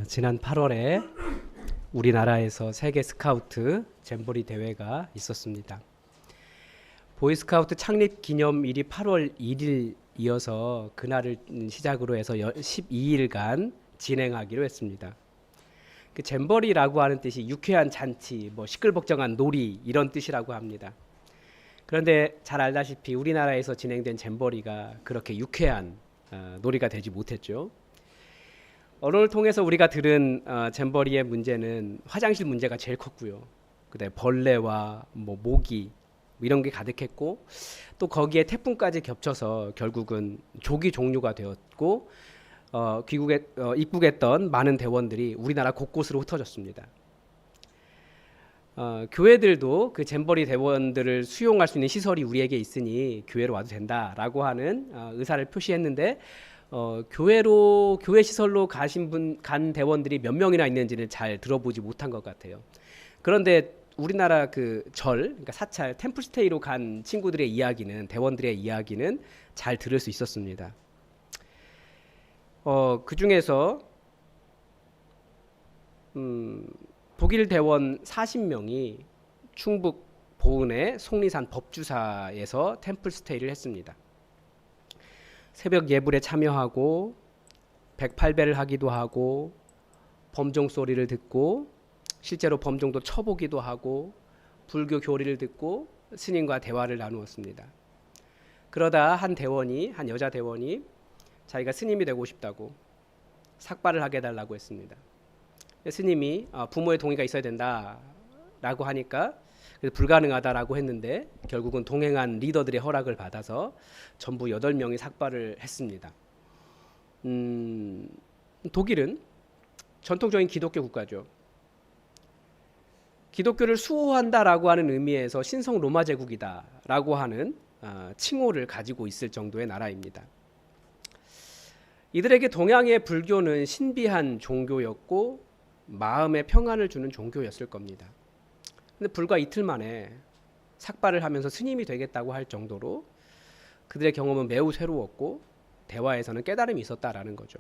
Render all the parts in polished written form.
지난 8월에 우리나라에서 세계 스카우트 잼버리 대회가 있었습니다. 보이스카우트 창립 기념일이 8월 1일 이어서 그날을 시작으로 해서 12일간 진행하기로 했습니다. 그 잼버리라고 하는 뜻이 유쾌한 잔치, 시끌벅적한 놀이 이런 뜻이라고 합니다. 그런데 잘 알다시피 우리나라에서 진행된 잼버리가 그렇게 유쾌한 놀이가 되지 못했죠. 언론을 통해서 우리가 들은 잼버리의 문제는 화장실 문제가 제일 컸고요. 그다음에 벌레와 모기 이런 게 가득했고, 또 거기에 태풍까지 겹쳐서 결국은 조기 종료가 되었고, 입국했던 많은 대원들이 우리나라 곳곳으로 흩어졌습니다. 교회들도 그 잼버리 대원들을 수용할 수 있는 시설이 우리에게 있으니 교회로 와도 된다라고 하는 의사를 표시했는데, 교회 시설로 간 대원들이 몇 명이나 있는지를 잘 들어보지 못한 것 같아요. 그런데 우리나라 그러니까 사찰 템플스테이로 간 친구들의 이야기는, 대원들의 이야기는 잘 들을 수 있었습니다. 그 중에서 독일 대원 40명이 충북 보은의 속리산 법주사에서 템플스테이를 했습니다. 새벽 예불에 참여하고 108배를 하기도 하고 범종 소리를 듣고 실제로 범종도 쳐보기도 하고 불교 교리를 듣고 스님과 대화를 나누었습니다. 그러다 한 여자 대원이 자기가 스님이 되고 싶다고 삭발을 하게 해달라고 했습니다. 스님이 부모의 동의가 있어야 된다라고 하니까 불가능하다라고 했는데, 결국은 동행한 리더들의 허락을 받아서 전부 8명이 삭발을 했습니다. 독일은 전통적인 기독교 국가죠. 기독교를 수호한다라고 하는 의미에서 신성 로마 제국이다라고 하는 칭호를 가지고 있을 정도의 나라입니다. 이들에게 동양의 불교는 신비한 종교였고 마음의 평안을 주는 종교였을 겁니다. 근데 불과 이틀 만에 삭발을 하면서 스님이 되겠다고 할 정도로 그들의 경험은 매우 새로웠고 대화에서는 깨달음이 있었다라는 거죠.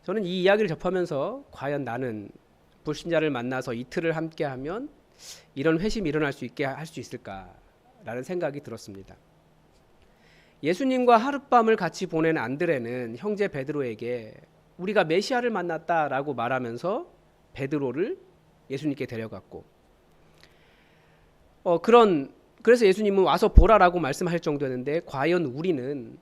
저는 이 이야기를 접하면서 과연 나는 불신자를 만나서 이틀을 함께하면 이런 회심이 일어날 수 있게 할 수 있을까라는 생각이 들었습니다. 예수님과 하룻밤을 같이 보낸 안드레는 형제 베드로에게 우리가 메시아를 만났다라고 말하면서 베드로를 예수님께 데려갔고, 그래서 예수님은 와서 보라라고 말씀할 정도였는데, 과연 우리는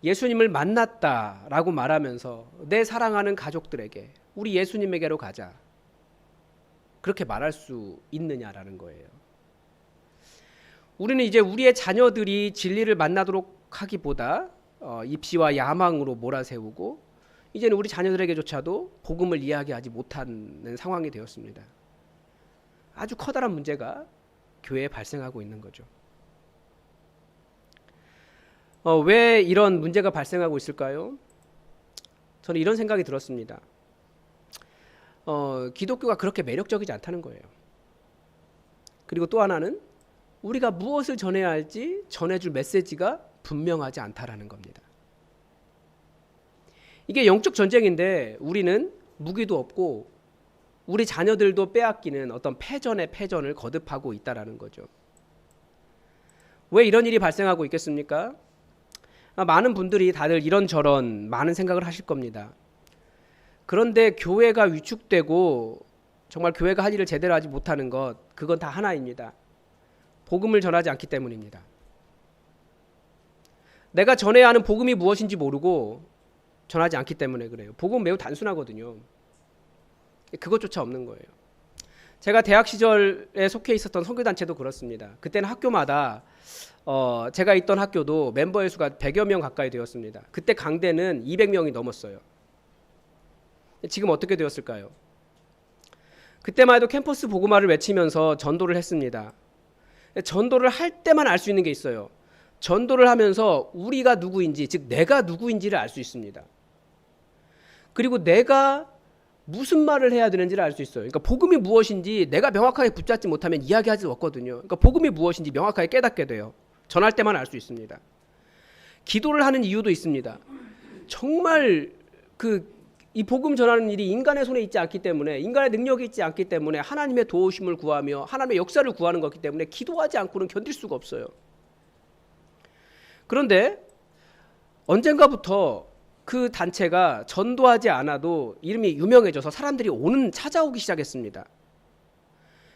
예수님을 만났다라고 말하면서 내 사랑하는 가족들에게 우리 예수님에게로 가자, 그렇게 말할 수 있느냐라는 거예요. 우리는 이제 우리의 자녀들이 진리를 만나도록 하기보다 입시와 야망으로 몰아세우고, 이제는 우리 자녀들에게조차도 복음을 이야기하지 못하는 상황이 되었습니다. 아주 커다란 문제가 교회에 발생하고 있는 거죠. 왜 이런 문제가 발생하고 있을까요? 저는 이런 생각이 들었습니다. 기독교가 그렇게 매력적이지 않다는 거예요. 그리고 또 하나는 우리가 무엇을 전해야 할지 전해줄 메시지가 분명하지 않다라는 겁니다. 이게 영적 전쟁인데 우리는 무기도 없고 우리 자녀들도 빼앗기는 어떤 패전을 거듭하고 있다라는 거죠. 왜 이런 일이 발생하고 있겠습니까? 많은 분들이 다들 이런저런 많은 생각을 하실 겁니다. 그런데 교회가 위축되고 정말 교회가 할 일을 제대로 하지 못하는 것, 그건 다 하나입니다. 복음을 전하지 않기 때문입니다. 내가 전해야 하는 복음이 무엇인지 모르고 전하지 않기 때문에 그래요. 복음은 매우 단순하거든요. 그것조차 없는 거예요. 제가 대학 시절에 속해 있었던 선교단체도 그렇습니다. 그때는 학교마다 제가 있던 학교도 멤버의 수가 100여 명 가까이 되었습니다. 그때 강대는 200명이 넘었어요. 지금 어떻게 되었을까요? 그때만 해도 캠퍼스 복음화를 외치면서 전도를 했습니다. 전도를 할 때만 알 수 있는 게 있어요. 전도를 하면서 우리가 누구인지, 즉 내가 누구인지를 알 수 있습니다. 그리고 내가 무슨 말을 해야 되는지를 알 수 있어요. 그러니까 복음이 무엇인지 내가 명확하게 붙잡지 못하면 이야기할 수 없거든요. 그러니까 복음이 무엇인지 명확하게 깨닫게 돼요. 전할 때만 알 수 있습니다. 기도를 하는 이유도 있습니다. 정말 이 복음 전하는 일이 인간의 손에 있지 않기 때문에, 인간의 능력이 있지 않기 때문에 하나님의 도우심을 구하며 하나님의 역사를 구하는 것이기 때문에 기도하지 않고는 견딜 수가 없어요. 그런데 언젠가부터 그 단체가 전도하지 않아도 이름이 유명해져서 사람들이 찾아오기 시작했습니다.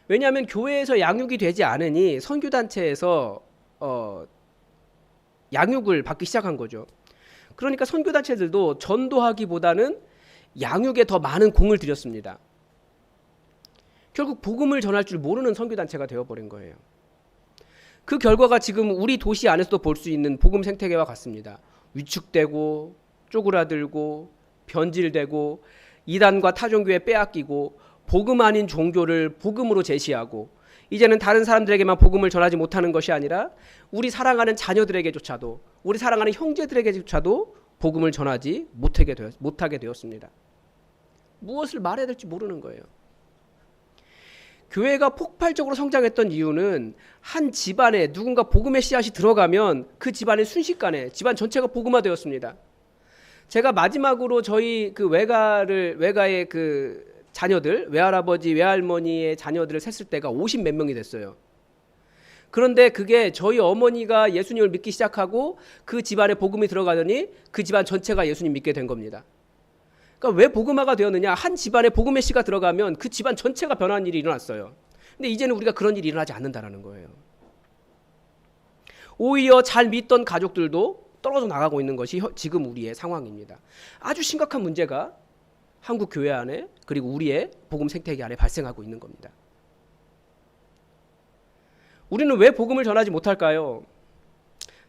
왜냐하면 교회에서 양육이 되지 않으니 선교단체에서 양육을 받기 시작한 거죠. 그러니까 선교단체들도 전도하기보다는 양육에 더 많은 공을 들였습니다. 결국 복음을 전할 줄 모르는 선교단체가 되어버린 거예요. 그 결과가 지금 우리 도시 안에서도 볼 수 있는 복음 생태계와 같습니다. 위축되고 쪼그라들고 변질되고 이단과 타종교에 빼앗기고 복음 아닌 종교를 복음으로 제시하고 이제는 다른 사람들에게만 복음을 전하지 못하는 것이 아니라 우리 사랑하는 자녀들에게조차도, 우리 사랑하는 형제들에게조차도 복음을 전하지 못하게 되었습니다. 무엇을 말해야 될지 모르는 거예요. 교회가 폭발적으로 성장했던 이유는 한 집안에 누군가 복음의 씨앗이 들어가면 그 집안의 순식간에 집안 전체가 복음화되었습니다. 제가 마지막으로 저희 그 외가의 그 자녀들, 외할아버지, 외할머니의 자녀들을 셌을 때가 50 몇 명이 됐어요. 그런데 그게 저희 어머니가 예수님을 믿기 시작하고 그 집안에 복음이 들어가더니 그 집안 전체가 예수님 믿게 된 겁니다. 그러니까 왜 복음화가 되었느냐? 한 집안에 복음의 씨가 들어가면 그 집안 전체가 변하는 일이 일어났어요. 근데 이제는 우리가 그런 일이 일어나지 않는다는 거예요. 오히려 잘 믿던 가족들도 떨어져 나가고 있는 것이 지금 우리의 상황입니다. 아주 심각한 문제가 한국 교회 안에 그리고 우리의 복음 생태계 안에 발생하고 있는 겁니다. 우리는 왜 복음을 전하지 못할까요?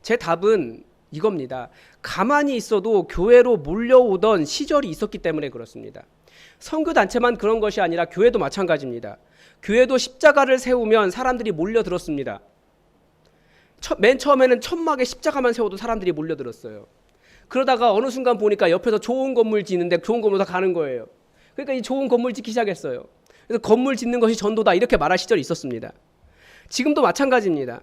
제 답은 이겁니다. 가만히 있어도 교회로 몰려오던 시절이 있었기 때문에 그렇습니다. 선교단체만 그런 것이 아니라 교회도 마찬가지입니다. 교회도 십자가를 세우면 사람들이 몰려들었습니다. 맨 처음에는 천막에 십자가만 세워도 사람들이 몰려들었어요. 그러다가 어느 순간 보니까 옆에서 좋은 건물 짓는데 좋은 건물 다 가는 거예요. 그러니까 이 좋은 건물 짓기 시작했어요. 그래서 건물 짓는 것이 전도다 이렇게 말할 시절이 있었습니다. 지금도 마찬가지입니다.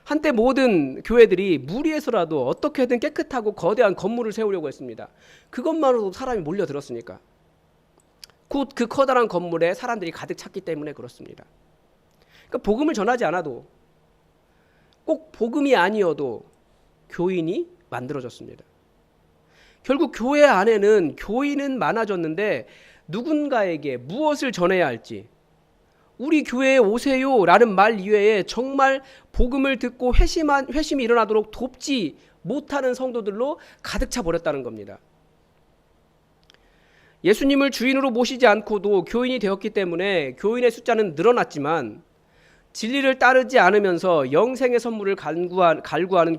한때 모든 교회들이 무리해서라도 어떻게든 깨끗하고 거대한 건물을 세우려고 했습니다. 그것만으로도 사람이 몰려들었으니까. 곧 그 커다란 건물에 사람들이 가득 찼기 때문에 그렇습니다. 그러니까 복음을 전하지 않아도, 꼭 복음이 아니어도 교인이 만들어졌습니다. 결국 교회 안에는 교인은 많아졌는데 누군가에게 무엇을 전해야 할지, 우리 교회에 오세요 라는 말 이외에 정말 복음을 듣고 회심이 일어나도록 돕지 못하는 성도들로 가득 차 버렸다는 겁니다. 예수님을 주인으로 모시지 않고도 교인이 되었기 때문에 교인의 숫자는 늘어났지만 진리를 따르지 않으면서 영생의 선물을 갈구하는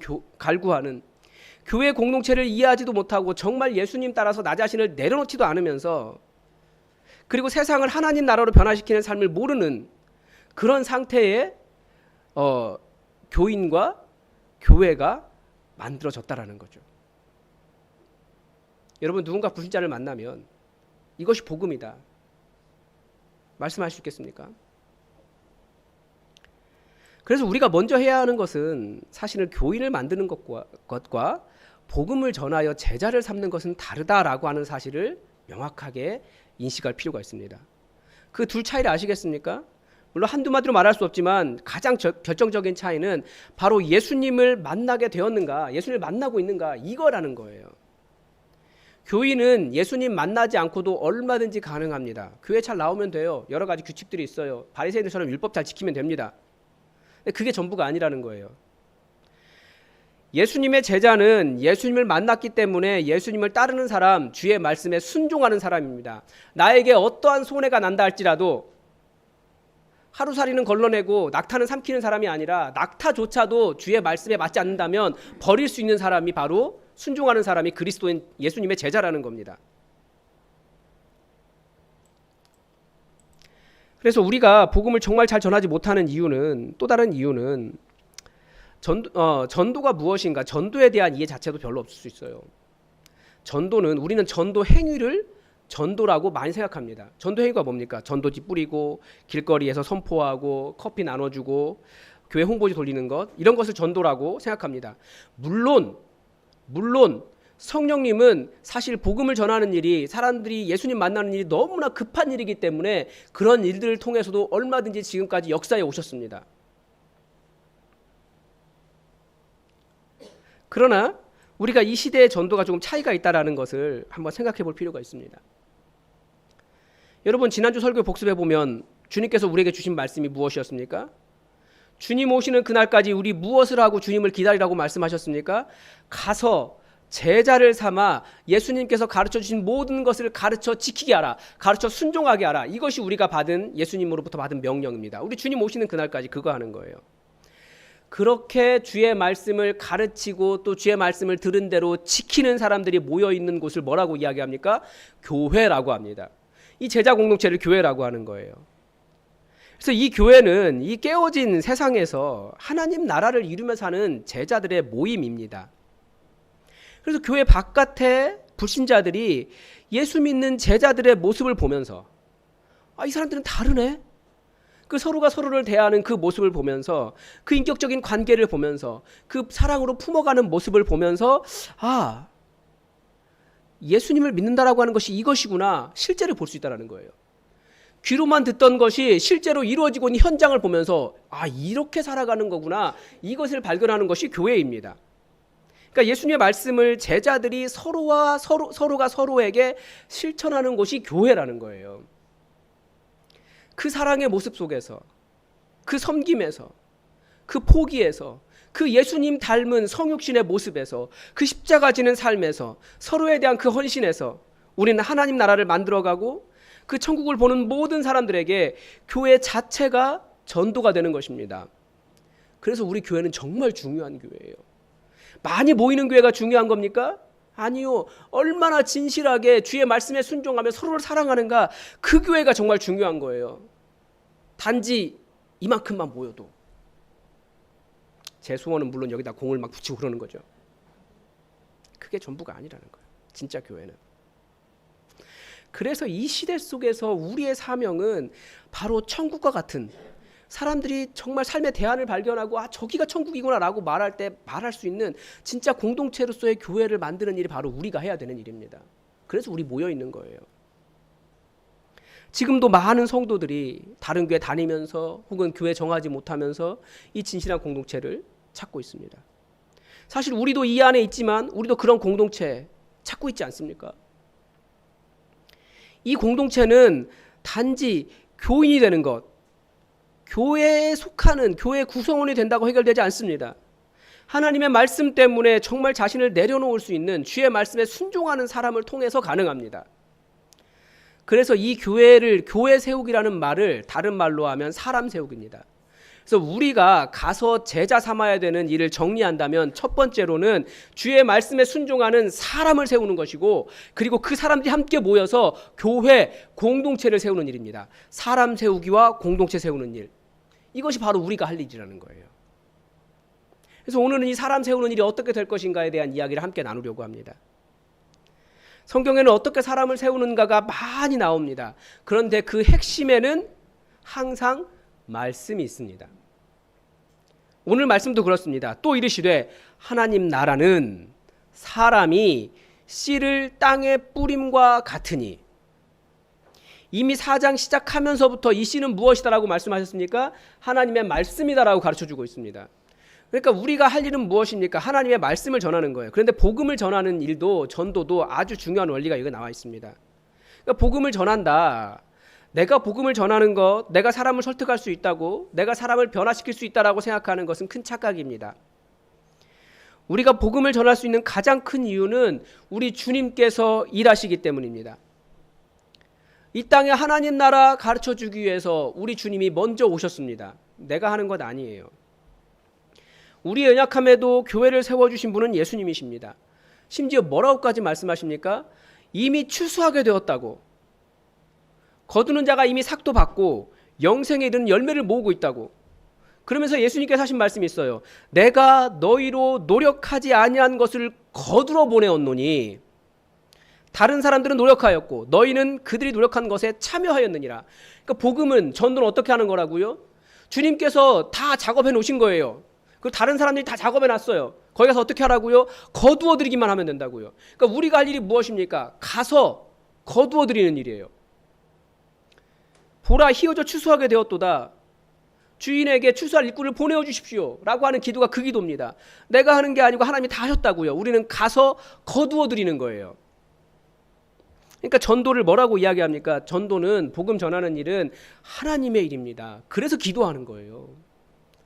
교회 공동체를 이해하지도 못하고 정말 예수님 따라서 나 자신을 내려놓지도 않으면서 그리고 세상을 하나님 나라로 변화시키는 삶을 모르는 그런 상태의 교인과 교회가 만들어졌다라는 거죠. 여러분, 누군가 불신자를 만나면 이것이 복음이다 말씀할 수 있겠습니까? 그래서 우리가 먼저 해야 하는 것은 사실은 교인을 만드는 것과 복음을 전하여 제자를 삼는 것은 다르다라고 하는 사실을 명확하게 인식할 필요가 있습니다. 그 둘 차이를 아시겠습니까? 물론 한두 마디로 말할 수 없지만 가장 결정적인 차이는 바로 예수님을 만나게 되었는가, 예수님을 만나고 있는가 이거라는 거예요. 교인은 예수님 만나지 않고도 얼마든지 가능합니다. 교회 잘 나오면 돼요. 여러 가지 규칙들이 있어요. 바리새인들처럼 율법 잘 지키면 됩니다. 근데 그게 전부가 아니라는 거예요. 예수님의 제자는 예수님을 만났기 때문에 예수님을 따르는 사람, 주의 말씀에 순종하는 사람입니다. 나에게 어떠한 손해가 난다 할지라도 하루살이는 걸러내고 낙타는 삼키는 사람이 아니라 낙타조차도 주의 말씀에 맞지 않는다면 버릴 수 있는 사람이 바로 순종하는 사람이 그리스도인 예수님의 제자라는 겁니다. 그래서 우리가 복음을 정말 잘 전하지 못하는 이유는, 또 다른 이유는 전도가 무엇인가, 전도에 대한 이해 자체도 별로 없을 수 있어요. 우리는 전도 행위를 전도라고 많이 생각합니다. 전도 행위가 뭡니까? 전도지 뿌리고 길거리에서 선포하고 커피 나눠주고 교회 홍보지 돌리는 것, 이런 것을 전도라고 생각합니다. 물론 성령님은 사실 복음을 전하는 일이, 사람들이 예수님 만나는 일이 너무나 급한 일이기 때문에 그런 일들을 통해서도 얼마든지 지금까지 역사에 오셨습니다. 그러나 우리가 이 시대의 전도가 조금 차이가 있다는 것을 한번 생각해 볼 필요가 있습니다. 여러분, 지난주 설교 복습해 보면 주님께서 우리에게 주신 말씀이 무엇이었습니까? 주님 오시는 그날까지 우리 무엇을 하고 주님을 기다리라고 말씀하셨습니까? 가서 제자를 삼아 예수님께서 가르쳐 주신 모든 것을 가르쳐 지키게 하라, 가르쳐 순종하게 하라. 이것이 우리가 받은, 예수님으로부터 받은 명령입니다. 우리 주님 오시는 그날까지 그거 하는 거예요. 그렇게 주의 말씀을 가르치고 또 주의 말씀을 들은 대로 지키는 사람들이 모여 있는 곳을 뭐라고 이야기합니까? 교회라고 합니다. 이 제자 공동체를 교회라고 하는 거예요. 그래서 이 교회는 이 깨어진 세상에서 하나님 나라를 이루며 사는 제자들의 모임입니다. 그래서 교회 바깥에 불신자들이 예수 믿는 제자들의 모습을 보면서, 이 사람들은 다르네? 그 서로가 서로를 대하는 그 모습을 보면서, 그 인격적인 관계를 보면서, 그 사랑으로 품어가는 모습을 보면서, 예수님을 믿는다라고 하는 것이 이것이구나, 실제를 볼 수 있다는 거예요. 귀로만 듣던 것이 실제로 이루어지고 있는 현장을 보면서 이렇게 살아가는 거구나, 이것을 발견하는 것이 교회입니다. 그러니까 예수님의 말씀을 제자들이 서로가 서로에게 실천하는 곳이 교회라는 거예요. 그 사랑의 모습 속에서, 그 섬김에서, 그 포기에서, 그 예수님 닮은 성육신의 모습에서, 그 십자가 지는 삶에서, 서로에 대한 그 헌신에서 우리는 하나님 나라를 만들어가고 그 천국을 보는 모든 사람들에게 교회 자체가 전도가 되는 것입니다. 그래서 우리 교회는 정말 중요한 교회예요. 많이 모이는 교회가 중요한 겁니까? 아니요. 얼마나 진실하게 주의 말씀에 순종하며 서로를 사랑하는가, 그 교회가 정말 중요한 거예요. 단지 이만큼만 모여도. 제 소원은 물론 여기다 공을 막 붙이고 그러는 거죠. 그게 전부가 아니라는 거예요. 진짜 교회는. 그래서 이 시대 속에서 우리의 사명은 바로 천국과 같은, 사람들이 정말 삶의 대안을 발견하고 저기가 천국이구나 라고 말할 때 말할 수 있는 진짜 공동체로서의 교회를 만드는 일이 바로 우리가 해야 되는 일입니다. 그래서 우리 모여 있는 거예요. 지금도 많은 성도들이 다른 교회 다니면서 혹은 교회 정하지 못하면서 이 진실한 공동체를 찾고 있습니다. 사실 우리도 이 안에 있지만 우리도 그런 공동체 찾고 있지 않습니까? 이 공동체는 단지 교인이 되는 것, 교회에 속하는, 교회 구성원이 된다고 해결되지 않습니다. 하나님의 말씀 때문에 정말 자신을 내려놓을 수 있는, 주의 말씀에 순종하는 사람을 통해서 가능합니다. 그래서 이 교회를 교회 세우기라는 말을 다른 말로 하면 사람 세우기입니다. 그래서 우리가 가서 제자 삼아야 되는 일을 정리한다면 첫 번째로는 주의 말씀에 순종하는 사람을 세우는 것이고, 그리고 그 사람들이 함께 모여서 교회 공동체를 세우는 일입니다. 사람 세우기와 공동체 세우는 일, 이것이 바로 우리가 할 일이라는 거예요. 그래서 오늘은 이 사람 세우는 일이 어떻게 될 것인가에 대한 이야기를 함께 나누려고 합니다. 성경에는 어떻게 사람을 세우는가가 많이 나옵니다. 그런데 그 핵심에는 항상 말씀이 있습니다. 오늘 말씀도 그렇습니다. 또 이르시되 하나님 나라는 사람이 씨를 땅에 뿌림과 같으니. 이미 4장 시작하면서부터 이 씨는 무엇이다라고 말씀하셨습니까? 하나님의 말씀이다라고 가르쳐주고 있습니다. 그러니까 우리가 할 일은 무엇입니까? 하나님의 말씀을 전하는 거예요. 그런데 복음을 전하는 일도, 전도도 아주 중요한 원리가 여기 나와 있습니다. 그러니까 복음을 전한다. 내가 복음을 전하는 것, 내가 사람을 설득할 수 있다고, 내가 사람을 변화시킬 수 있다라고 생각하는 것은 큰 착각입니다. 우리가 복음을 전할 수 있는 가장 큰 이유는 우리 주님께서 일하시기 때문입니다. 이 땅에 하나님 나라 가르쳐주기 위해서 우리 주님이 먼저 오셨습니다. 내가 하는 것 아니에요. 우리의 연약함에도 교회를 세워주신 분은 예수님이십니다. 심지어 뭐라고까지 말씀하십니까? 이미 추수하게 되었다고. 거두는 자가 이미 삭도 받고 영생에 이르는 열매를 모으고 있다고. 그러면서 예수님께서 하신 말씀이 있어요. 내가 너희로 노력하지 아니한 것을 거두러 보내었노니 다른 사람들은 노력하였고 너희는 그들이 노력한 것에 참여하였느니라. 그러니까 복음은, 전도는 어떻게 하는 거라고요? 주님께서 다 작업해 놓으신 거예요. 그리고 다른 사람들이 다 작업해 놨어요. 거기 가서 어떻게 하라고요? 거두어 드리기만 하면 된다고요. 그러니까 우리가 할 일이 무엇입니까? 가서 거두어 드리는 일이에요. 보라 희어져 추수하게 되었도다. 주인에게 추수할 일꾼을 보내어 주십시오 라고 하는 기도가 그 기도입니다. 내가 하는 게 아니고 하나님이 다 하셨다고요. 우리는 가서 거두어 드리는 거예요. 그러니까 전도를 뭐라고 이야기합니까? 전도는, 복음 전하는 일은 하나님의 일입니다. 그래서 기도하는 거예요.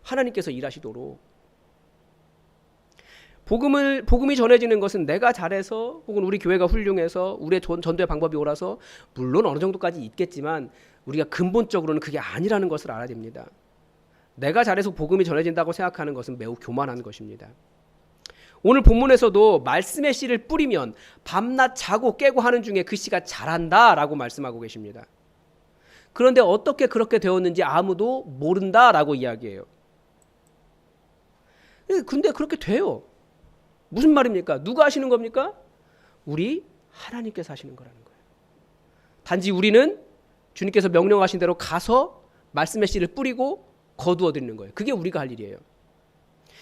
하나님께서 일하시도록. 복음이 전해지는 것은 내가 잘해서 혹은 우리 교회가 훌륭해서 우리의 전도의 방법이 옳아서, 물론 어느 정도까지 있겠지만 우리가 근본적으로는 그게 아니라는 것을 알아야 됩니다. 내가 잘해서 복음이 전해진다고 생각하는 것은 매우 교만한 것입니다. 오늘 본문에서도 말씀의 씨를 뿌리면 밤낮 자고 깨고 하는 중에 그 씨가 자란다 라고 말씀하고 계십니다. 그런데 어떻게 그렇게 되었는지 아무도 모른다 라고 이야기해요. 근데 그렇게 돼요. 무슨 말입니까? 누가 하시는 겁니까? 우리 하나님께서 하시는 거라는 거예요. 단지 우리는 주님께서 명령하신 대로 가서 말씀의 씨를 뿌리고 거두어 드리는 거예요. 그게 우리가 할 일이에요.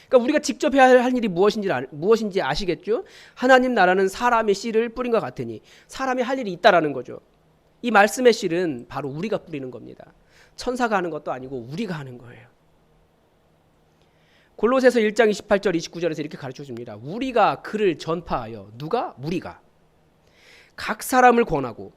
그러니까 우리가 직접 해야 할 일이 무엇인지 아시겠죠? 하나님 나라는 사람의 씨를 뿌린 것 같으니 사람이 할 일이 있다라는 거죠. 이 말씀의 씨는 바로 우리가 뿌리는 겁니다. 천사가 하는 것도 아니고 우리가 하는 거예요. 골로새서 1장 28절 29절에서 이렇게 가르쳐 줍니다. 우리가 그를 전파하여, 누가? 우리가 각 사람을 권하고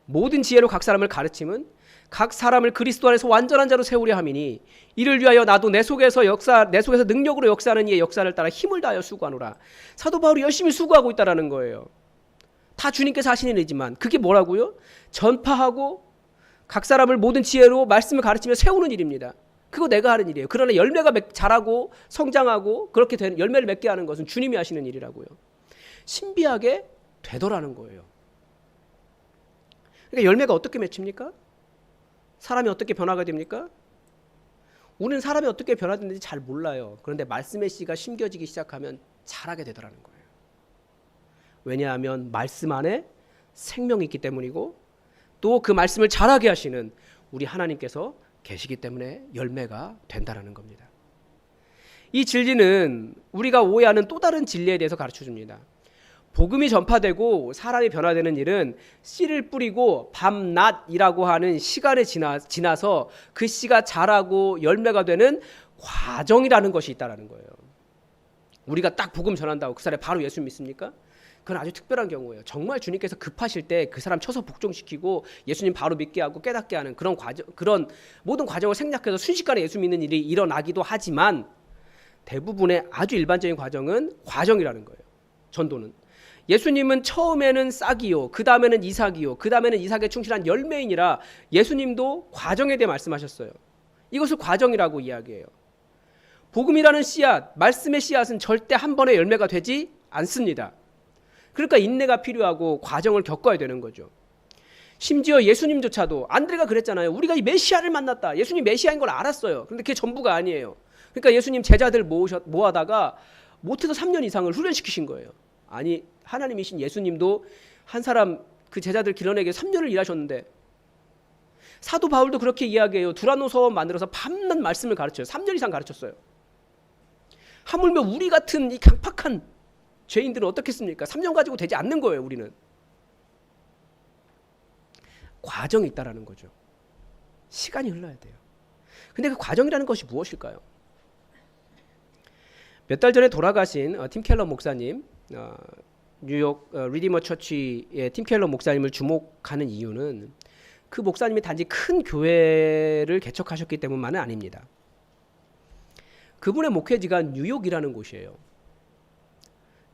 모든 지혜로 각 사람을 가르침은 각 사람을 그리스도 안에서 완전한 자로 세우려 함이니 이를 위하여 나도 내 속에서 능력으로 역사하는 이의 역사를 따라 힘을 다하여 수고하노라. 사도 바울이 열심히 수고하고 있다라는 거예요. 다 주님께서 하시는 일이지만 그게 뭐라고요? 전파하고 각 사람을 모든 지혜로 말씀을 가르치며 세우는 일입니다. 그거 내가 하는 일이에요. 그러나 열매가 자라고 성장하고 그렇게 된 열매를 맺게 하는 것은 주님이 하시는 일이라고요. 신비하게 되더라는 거예요. 그러니까 열매가 어떻게 맺힙니까? 사람이 어떻게 변화가 됩니까? 우리는 사람이 어떻게 변화되는지 잘 몰라요. 그런데 말씀의 씨가 심겨지기 시작하면 잘하게 되더라는 거예요. 왜냐하면 말씀 안에 생명이 있기 때문이고 또 그 말씀을 잘하게 하시는 우리 하나님께서 계시기 때문에 열매가 된다는 겁니다. 이 진리는 우리가 오해하는 또 다른 진리에 대해서 가르쳐 줍니다. 복음이 전파되고 사람이 변화되는 일은 씨를 뿌리고 밤낮이라고 하는 시간에 지나서 그 씨가 자라고 열매가 되는 과정이라는 것이 있다는 거예요. 우리가 딱 복음 전한다고 그 사람이 바로 예수 믿습니까? 그건 아주 특별한 경우예요. 정말 주님께서 급하실 때 그 사람 쳐서 복종시키고 예수님 바로 믿게 하고 깨닫게 하는 그런 모든 과정을 생략해서 순식간에 예수 믿는 일이 일어나기도 하지만 대부분의 아주 일반적인 과정은 과정이라는 거예요. 전도는. 예수님은 처음에는 싹이요, 그 다음에는 이삭이요, 그 다음에는 이삭에 충실한 열매이니라. 예수님도 과정에 대해 말씀하셨어요. 이것을 과정이라고 이야기해요. 복음이라는 씨앗, 말씀의 씨앗은 절대 한 번에 열매가 되지 않습니다. 그러니까 인내가 필요하고 과정을 겪어야 되는 거죠. 심지어 예수님조차도 안드레가 그랬잖아요. 우리가 이 메시아를 만났다. 예수님 메시아인 걸 알았어요. 그런데 그게 전부가 아니에요. 그러니까 예수님 제자들 모아다가 못해서 3년 이상을 훈련시키신 거예요. 아니, 하나님이신 예수님도 한 사람 그 제자들 길러내기 3년을 일하셨는데, 사도 바울도 그렇게 이야기해요. 두란노 서원 만들어서 밤낮 말씀을 가르쳐요. 3년 이상 가르쳤어요. 하물며 우리 같은 이 강팍한 죄인들은 어떻겠습니까? 3년 가지고 되지 않는 거예요. 우리는 과정이 있다라는 거죠. 시간이 흘러야 돼요. 근데 그 과정이라는 것이 무엇일까요? 몇 달 전에 돌아가신 팀 켈러 목사님, 뉴욕 리디머 처치의 팀 켈러 목사님을 주목하는 이유는 그 목사님이 단지 큰 교회를 개척하셨기 때문만은 아닙니다. 그분의 목회지가 뉴욕이라는 곳이에요.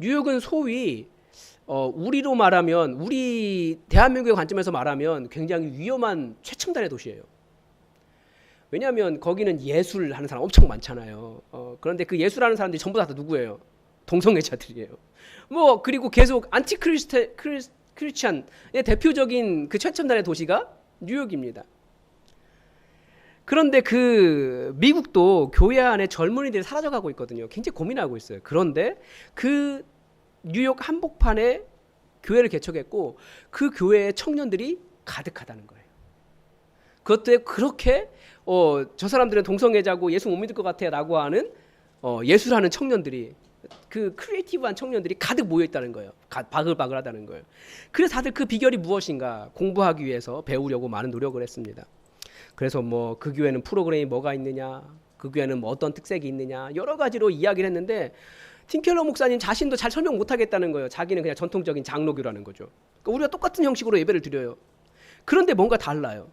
뉴욕은 소위 우리로 말하면, 우리 대한민국의 관점에서 말하면 굉장히 위험한 최첨단의 도시예요. 왜냐하면 거기는 예술하는 사람 엄청 많잖아요. 그런데 그 예술하는 사람들이 전부 다 누구예요? 동성애자들이에요. 그리고 계속 안티 크리스찬의 대표적인 그 최첨단의 도시가 뉴욕입니다. 그런데 그 미국도 교회 안에 젊은이들이 사라져가고 있거든요. 굉장히 고민하고 있어요. 그런데 그 뉴욕 한복판에 교회를 개척했고 그 교회에 청년들이 가득하다는 거예요. 그것도 그렇게 저 사람들은 동성애자고 예수 못 믿을 것 같아 라고 하는 예술하는 청년들이 그 크리에이티브한 청년들이 가득 모여 있다는 거예요. 바글바글하다는 거예요. 그래서 다들 그 비결이 무엇인가 공부하기 위해서 배우려고 많은 노력을 했습니다. 그래서 뭐 그 교회는 프로그램이 뭐가 있느냐, 그 교회는 뭐 어떤 특색이 있느냐, 여러 가지로 이야기를 했는데 팀 켈러 목사님 자신도 잘 설명 못 하겠다는 거예요. 자기는 그냥 전통적인 장로교라는 거죠. 그러니까 우리가 똑같은 형식으로 예배를 드려요. 그런데 뭔가 달라요.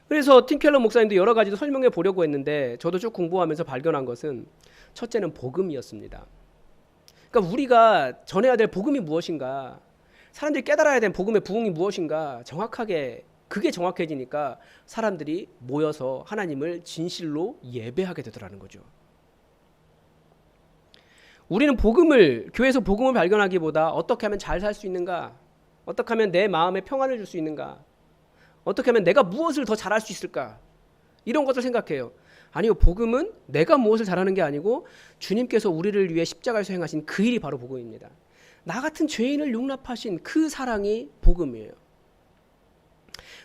그래서 팀 켈러 목사님도 여러 가지도 설명해 보려고 했는데 저도 쭉 공부하면서 발견한 것은 첫째는 복음이었습니다. 그러니까 우리가 전해야 될 복음이 무엇인가, 사람들이 깨달아야 될 복음의 부흥이 무엇인가 정확하게 그게 정확해지니까 사람들이 모여서 하나님을 진실로 예배하게 되더라는 거죠. 우리는 복음을, 교회에서 복음을 발견하기보다 어떻게 하면 잘 살 수 있는가, 어떻게 하면 내 마음에 평안을 줄 수 있는가, 어떻게 하면 내가 무엇을 더 잘할 수 있을까, 이런 것을 생각해요. 아니요, 복음은 내가 무엇을 잘하는 게 아니고 주님께서 우리를 위해 십자가에서 행하신 그 일이 바로 복음입니다. 나 같은 죄인을 용납하신 그 사랑이 복음이에요.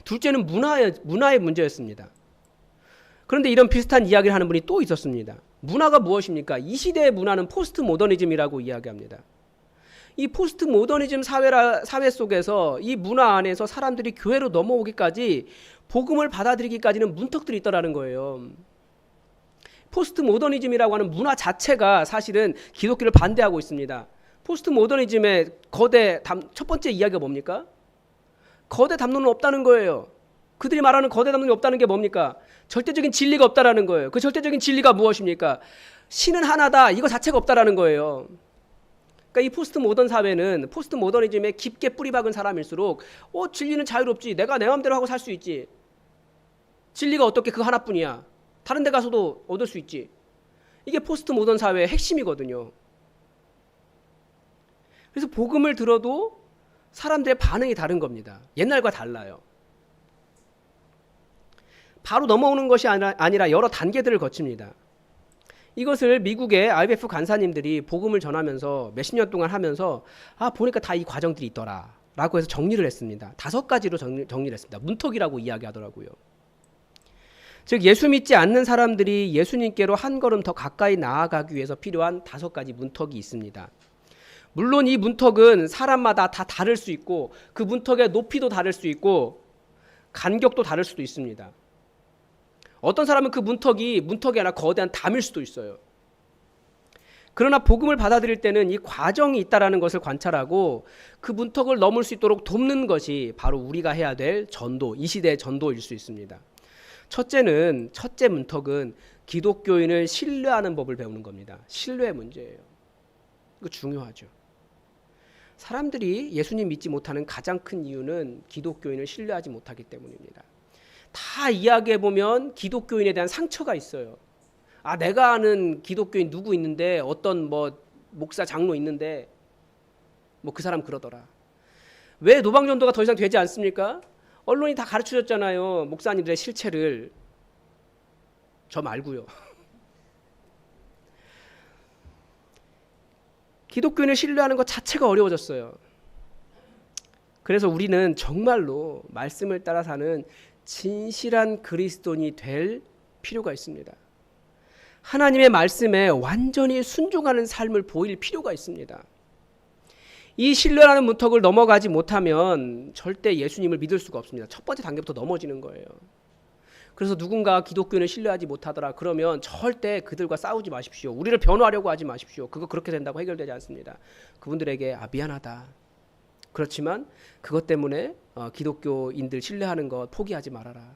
둘째는 문화의 문제였습니다. 그런데 이런 비슷한 이야기를 하는 분이 또 있었습니다. 문화가 무엇입니까? 이 시대의 문화는 포스트 모더니즘이라고 이야기합니다. 이 포스트 모더니즘 사회 속에서 이 문화 안에서 사람들이 교회로 넘어오기까지, 복음을 받아들이기까지는 문턱들이 있더라는 거예요. 포스트 모더니즘이라고 하는 문화 자체가 사실은 기독교를 반대하고 있습니다. 포스트 모더니즘의 첫 번째 이야기가 뭡니까? 거대 담론은 없다는 거예요. 그들이 말하는 거대 담론이 없다는 게 뭡니까? 절대적인 진리가 없다라는 거예요. 그 절대적인 진리가 무엇입니까? 신은 하나다, 이거 자체가 없다라는 거예요. 그러니까 이 포스트 모던 사회는 포스트 모더니즘에 깊게 뿌리 박은 사람일수록 진리는 자유롭지, 내가 내 마음대로 하고 살 수 있지, 진리가 어떻게 그 하나뿐이야, 다른 데 가서도 얻을 수 있지, 이게 포스트 모던 사회의 핵심이거든요. 그래서 복음을 들어도 사람들의 반응이 다른 겁니다. 옛날과 달라요. 바로 넘어오는 것이 아니라 여러 단계들을 거칩니다. 이것을 미국의 IBF 간사님들이 복음을 전하면서 몇십 년 동안 하면서 보니까 다 이 과정들이 있더라 라고 해서 정리를 했습니다. 5가지로 정리를 했습니다. 문턱이라고 이야기하더라고요. 즉 예수 믿지 않는 사람들이 예수님께로 한 걸음 더 가까이 나아가기 위해서 필요한 5가지 문턱이 있습니다. 물론 이 문턱은 사람마다 다 다를 수 있고 그 문턱의 높이도 다를 수 있고 간격도 다를 수도 있습니다. 어떤 사람은 그 문턱이 아니라 거대한 담일 수도 있어요. 그러나 복음을 받아들일 때는 이 과정이 있다는 것을 관찰하고 그 문턱을 넘을 수 있도록 돕는 것이 바로 우리가 해야 될 전도, 이 시대의 전도일 수 있습니다. 첫째 문턱은 기독교인을 신뢰하는 법을 배우는 겁니다. 신뢰의 문제예요. 이거 중요하죠. 사람들이 예수님 믿지 못하는 가장 큰 이유는 기독교인을 신뢰하지 못하기 때문입니다. 다 이야기해보면 기독교인에 대한 상처가 있어요. 내가 아는 기독교인 누구 있는데, 어떤 목사 장로 있는데 그 사람 그러더라. 왜 노방전도가 더 이상 되지 않습니까? 언론이 다 가르쳐줬잖아요. 목사님들의 실체를. 저 말고요. 기독교인을 신뢰하는 것 자체가 어려워졌어요. 그래서 우리는 정말로 말씀을 따라 사는 진실한 그리스도인이 될 필요가 있습니다. 하나님의 말씀에 완전히 순종하는 삶을 보일 필요가 있습니다. 이 신뢰라는 문턱을 넘어가지 못하면 절대 예수님을 믿을 수가 없습니다. 첫 번째 단계부터 넘어지는 거예요. 그래서 누군가 기독교인을 신뢰하지 못하더라 그러면 절대 그들과 싸우지 마십시오. 우리를 변호하려고 하지 마십시오. 그거 그렇게 된다고 해결되지 않습니다. 그분들에게 미안하다. 그렇지만 그것 때문에 기독교인들 신뢰하는 것 포기하지 말아라.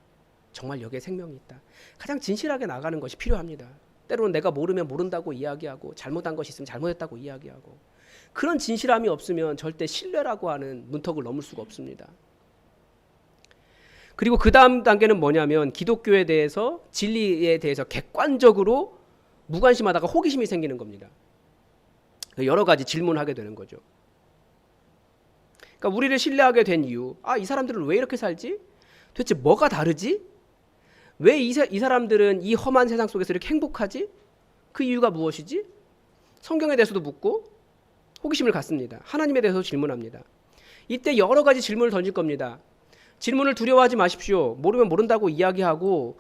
정말 여기에 생명이 있다. 가장 진실하게 나가는 것이 필요합니다. 때로는 내가 모르면 모른다고 이야기하고 잘못한 것이 있으면 잘못했다고 이야기하고, 그런 진실함이 없으면 절대 신뢰라고 하는 문턱을 넘을 수가 없습니다. 그리고 그 다음 단계는 뭐냐면 기독교에 대해서, 진리에 대해서 객관적으로 무관심하다가 호기심이 생기는 겁니다. 여러 가지 질문하게 되는 거죠. 그러니까 우리를 신뢰하게 된 이유, 이 사람들은 왜 이렇게 살지? 도대체 뭐가 다르지? 왜 이 사람들은 이 험한 세상 속에서 이렇게 행복하지? 그 이유가 무엇이지? 성경에 대해서도 묻고 호기심을 갖습니다. 하나님에 대해서 질문합니다. 이때 여러 가지 질문을 던질 겁니다. 질문을 두려워하지 마십시오. 모르면 모른다고 이야기하고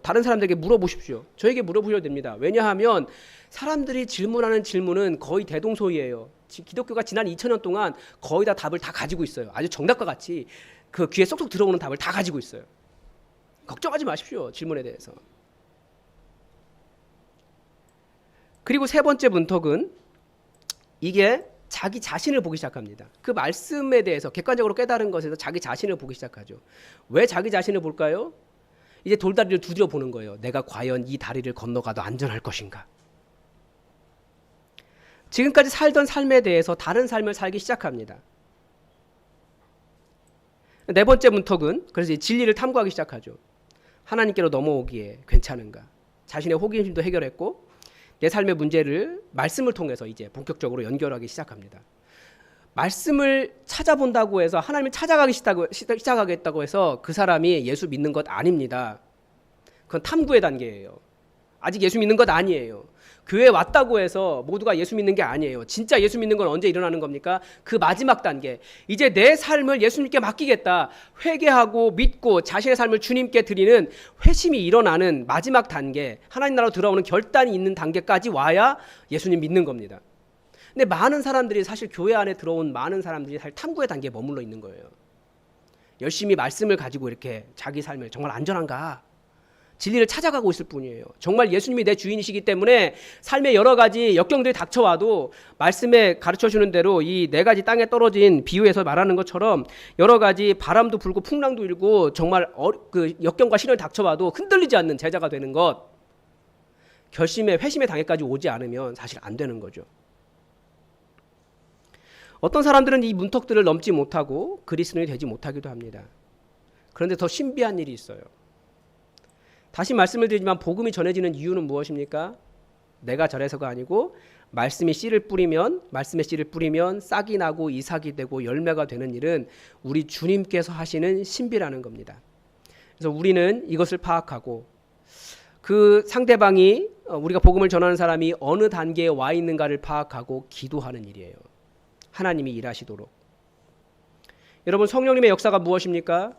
다른 사람들에게 물어보십시오. 저에게 물어보셔도 됩니다. 왜냐하면 사람들이 질문하는 질문은 거의 대동소이예요. 기독교가 지난 2000년 동안 거의 다 답을 다 가지고 있어요. 아주 정답과 같이 그 귀에 쏙쏙 들어오는 답을 다 가지고 있어요. 걱정하지 마십시오. 질문에 대해서. 그리고 세 번째 문턱은 이게 자기 자신을 보기 시작합니다. 그 말씀에 대해서 객관적으로 깨달은 것에서 자기 자신을 보기 시작하죠. 왜 자기 자신을 볼까요? 이제 돌다리를 두드려 보는 거예요. 내가 과연 이 다리를 건너가도 안전할 것인가? 지금까지 살던 삶에 대해서 다른 삶을 살기 시작합니다. 네 번째 문턱은 그래서 진리를 탐구하기 시작하죠. 하나님께로 넘어오기에 괜찮은가? 자신의 호기심도 해결했고 내 삶의 문제를 말씀을 통해서 이제 본격적으로 연결하기 시작합니다. 말씀을 찾아본다고 해서 하나님을 찾아가기 시작하겠다고 해서 그 사람이 예수 믿는 것 아닙니다. 그건 탐구의 단계예요. 아직 예수 믿는 것 아니에요. 교회에 왔다고 해서 모두가 예수 믿는 게 아니에요. 진짜 예수 믿는 건 언제 일어나는 겁니까? 그 마지막 단계. 이제 내 삶을 예수님께 맡기겠다. 회개하고 믿고 자신의 삶을 주님께 드리는 회심이 일어나는 마지막 단계. 하나님 나라로 들어오는 결단이 있는 단계까지 와야 예수님 믿는 겁니다. 근데 많은 사람들이 사실 교회 안에 들어온 많은 사람들이 사실 탐구의 단계에 머물러 있는 거예요. 열심히 말씀을 가지고 이렇게 자기 삶을 정말 안전한가? 진리를 찾아가고 있을 뿐이에요. 정말 예수님이 내 주인이시기 때문에 삶의 여러 가지 역경들이 닥쳐와도 말씀에 가르쳐주는 대로 이 네 가지 땅에 떨어진 비유에서 말하는 것처럼 여러 가지 바람도 불고 풍랑도 일고 정말 그 역경과 시련이 닥쳐와도 흔들리지 않는 제자가 되는 것, 결심의 회심의 단계까지 오지 않으면 사실 안 되는 거죠. 어떤 사람들은 이 문턱들을 넘지 못하고 그리스도인이 되지 못하기도 합니다. 그런데 더 신비한 일이 있어요. 다시 말씀을 드리지만 복음이 전해지는 이유는 무엇입니까? 내가 잘해서가 아니고 말씀의 씨를 뿌리면 싹이 나고 이삭이 되고 열매가 되는 일은 우리 주님께서 하시는 신비라는 겁니다. 그래서 우리는 이것을 파악하고 그 상대방이 우리가 복음을 전하는 사람이 어느 단계에 와 있는가를 파악하고 기도하는 일이에요. 하나님이 일하시도록. 여러분, 성령님의 역사가 무엇입니까?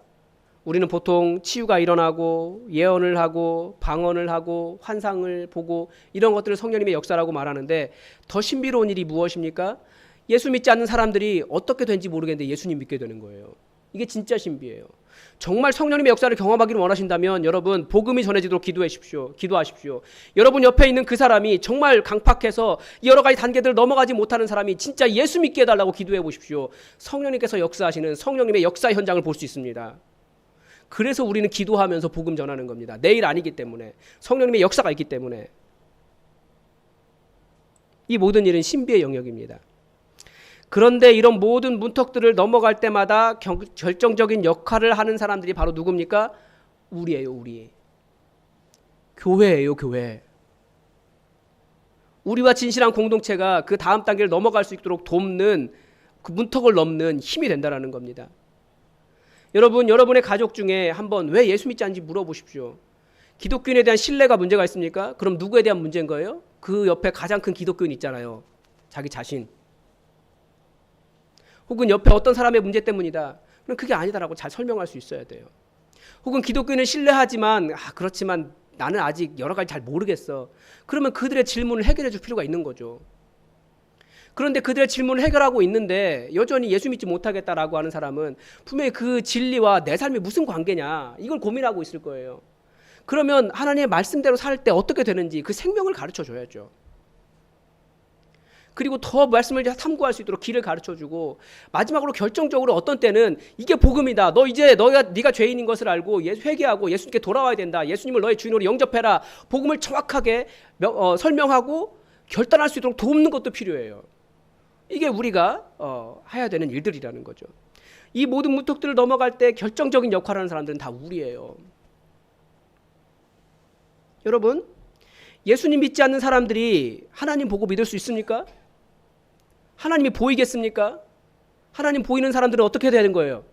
우리는 보통 치유가 일어나고 예언을 하고 방언을 하고 환상을 보고 이런 것들을 성령님의 역사라고 말하는데 더 신비로운 일이 무엇입니까? 예수 믿지 않는 사람들이 어떻게 된지 모르겠는데 예수님 믿게 되는 거예요. 이게 진짜 신비예요. 정말 성령님의 역사를 경험하기를 원하신다면 여러분 복음이 전해지도록 기도하십시오. 여러분 옆에 있는 그 사람이 정말 강팍해서 여러 가지 단계들을 넘어가지 못하는 사람이 진짜 예수 믿게 해달라고 기도해 보십시오. 성령님께서 역사하시는 성령님의 역사 현장을 볼 수 있습니다. 그래서 우리는 기도하면서 복음 전하는 겁니다. 내 일 아니기 때문에, 성령님의 역사가 있기 때문에. 이 모든 일은 신비의 영역입니다. 그런데 이런 모든 문턱들을 넘어갈 때마다 결정적인 역할을 하는 사람들이 바로 누굽니까? 우리예요, 우리. 교회예요, 교회. 우리와 진실한 공동체가 그 다음 단계를 넘어갈 수 있도록 돕는, 그 문턱을 넘는 힘이 된다는 겁니다. 여러분, 여러분의 가족 중에 한번 왜 예수 믿지 않는지 물어보십시오. 기독교인에 대한 신뢰가 문제가 있습니까? 그럼 누구에 대한 문제인 거예요? 그 옆에 가장 큰 기독교인 있잖아요. 자기 자신. 혹은 옆에 어떤 사람의 문제 때문이다. 그럼 그게 아니다라고 잘 설명할 수 있어야 돼요. 혹은 기독교인은 신뢰하지만 그렇지만 나는 아직 여러 가지 잘 모르겠어. 그러면 그들의 질문을 해결해 줄 필요가 있는 거죠. 그런데 그들의 질문을 해결하고 있는데 여전히 예수 믿지 못하겠다라고 하는 사람은 분명히 그 진리와 내 삶이 무슨 관계냐 이걸 고민하고 있을 거예요. 그러면 하나님의 말씀대로 살 때 어떻게 되는지 그 생명을 가르쳐 줘야죠. 그리고 더 말씀을 탐구할 수 있도록 길을 가르쳐주고 마지막으로 결정적으로 어떤 때는 이게 복음이다. 너 이제 네가 죄인인 것을 알고 회개하고 예수님께 돌아와야 된다. 예수님을 너의 주인으로 영접해라. 복음을 정확하게 설명하고 결단할 수 있도록 돕는 것도 필요해요. 이게 우리가 해야 되는 일들이라는 거죠. 이 모든 문턱들을 넘어갈 때 결정적인 역할을 하는 사람들은 다 우리예요. 여러분, 예수님 믿지 않는 사람들이 하나님 보고 믿을 수 있습니까? 하나님이 보이겠습니까? 하나님 보이는 사람들은 어떻게 되는 거예요?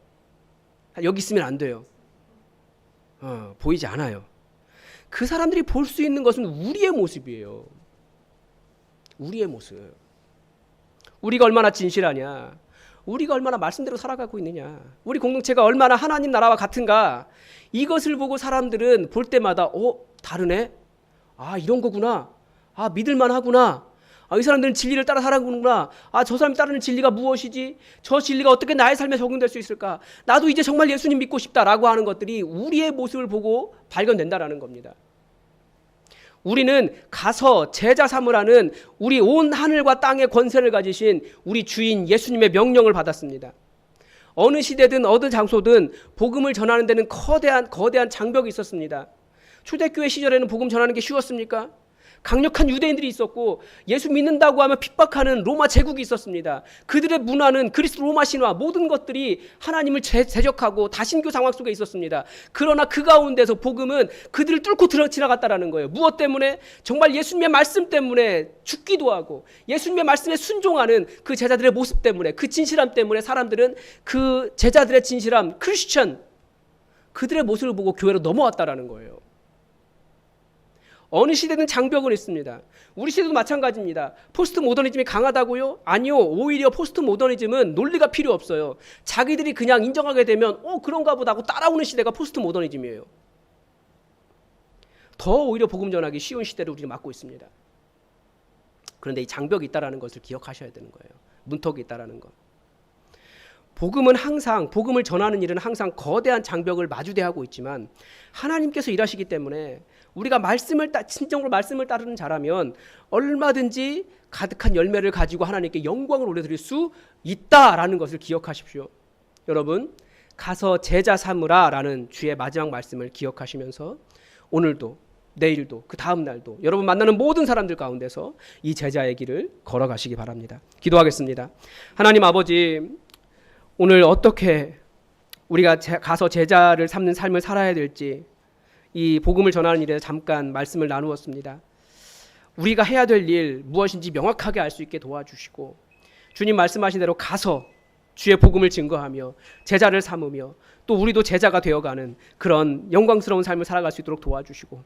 여기 있으면 안 돼요. 보이지 않아요. 그 사람들이 볼 수 있는 것은 우리의 모습이에요. 우리의 모습. 우리가 얼마나 진실하냐, 우리가 얼마나 말씀대로 살아가고 있느냐, 우리 공동체가 얼마나 하나님 나라와 같은가, 이것을 보고 사람들은 볼 때마다 다르네, 이런 거구나, 믿을만 하구나, 이 사람들은 진리를 따라 살아가는구나, 저 사람이 따르는 진리가 무엇이지, 저 진리가 어떻게 나의 삶에 적용될 수 있을까, 나도 이제 정말 예수님 믿고 싶다라고 하는 것들이 우리의 모습을 보고 발견된다라는 겁니다. 우리는 가서 제자 삼으라는 우리 온 하늘과 땅의 권세를 가지신 우리 주인 예수님의 명령을 받았습니다. 어느 시대든 어느 장소든 복음을 전하는 데는 거대한 장벽이 있었습니다. 초대교회 시절에는 복음 전하는 게 쉬웠습니까? 강력한 유대인들이 있었고 예수 믿는다고 하면 핍박하는 로마 제국이 있었습니다. 그들의 문화는 그리스 로마 신화 모든 것들이 하나님을 대적하고 다신교 상황 속에 있었습니다. 그러나 그 가운데서 복음은 그들을 뚫고 지나갔다라는 거예요. 무엇 때문에? 정말 예수님의 말씀 때문에 죽기도 하고 예수님의 말씀에 순종하는 그 제자들의 모습 때문에, 그 진실함 때문에 사람들은 그 제자들의 진실함, 크리스천, 그들의 모습을 보고 교회로 넘어왔다라는 거예요. 어느 시대든 장벽은 있습니다. 우리 시대도 마찬가지입니다. 포스트 모더니즘이 강하다고요? 아니요. 오히려 포스트 모더니즘은 논리가 필요 없어요. 자기들이 그냥 인정하게 되면 그런가 보다 하고 따라오는 시대가 포스트 모더니즘이에요. 더 오히려 복음 전하기 쉬운 시대를 우리가 맞고 있습니다. 그런데 이 장벽이 있다는 것을 기억하셔야 되는 거예요. 문턱이 있다는 것. 복음을 전하는 일은 항상 거대한 장벽을 마주대하고 있지만 하나님께서 일하시기 때문에 우리가 진정으로 말씀을 따르는 자라면 얼마든지 가득한 열매를 가지고 하나님께 영광을 올려드릴 수 있다라는 것을 기억하십시오. 여러분, 가서 제자 삼으라 라는 주의 마지막 말씀을 기억하시면서 오늘도 내일도 그 다음 날도 여러분 만나는 모든 사람들 가운데서 이 제자의 길을 걸어가시기 바랍니다. 기도하겠습니다. 하나님 아버지, 오늘 어떻게 우리가 가서 제자를 삼는 삶을 살아야 될지 이 복음을 전하는 일에 잠깐 말씀을 나누었습니다. 우리가 해야 될 일 무엇인지 명확하게 알 수 있게 도와주시고 주님 말씀하신 대로 가서 주의 복음을 증거하며 제자를 삼으며 또 우리도 제자가 되어가는 그런 영광스러운 삶을 살아갈 수 있도록 도와주시고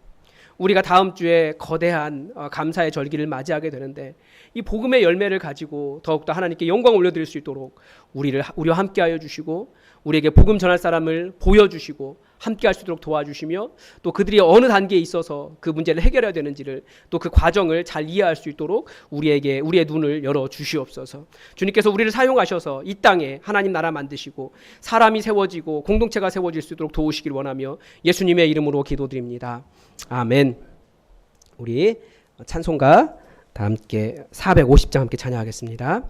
우리가 다음 주에 거대한 감사의 절기를 맞이하게 되는데 이 복음의 열매를 가지고 더욱더 하나님께 영광 올려드릴 수 있도록 우리와 함께하여 주시고 우리에게 복음 전할 사람을 보여주시고 함께할 수 있도록 도와주시며 또 그들이 어느 단계에 있어서 그 문제를 해결해야 되는지를 또 그 과정을 잘 이해할 수 있도록 우리의 눈을 열어 주시옵소서. 주님께서 우리를 사용하셔서 이 땅에 하나님 나라 만드시고 사람이 세워지고 공동체가 세워질 수 있도록 도우시길 원하며 예수님의 이름으로 기도드립니다. 아멘. 우리 찬송가 다 함께 450장 함께 찬양하겠습니다.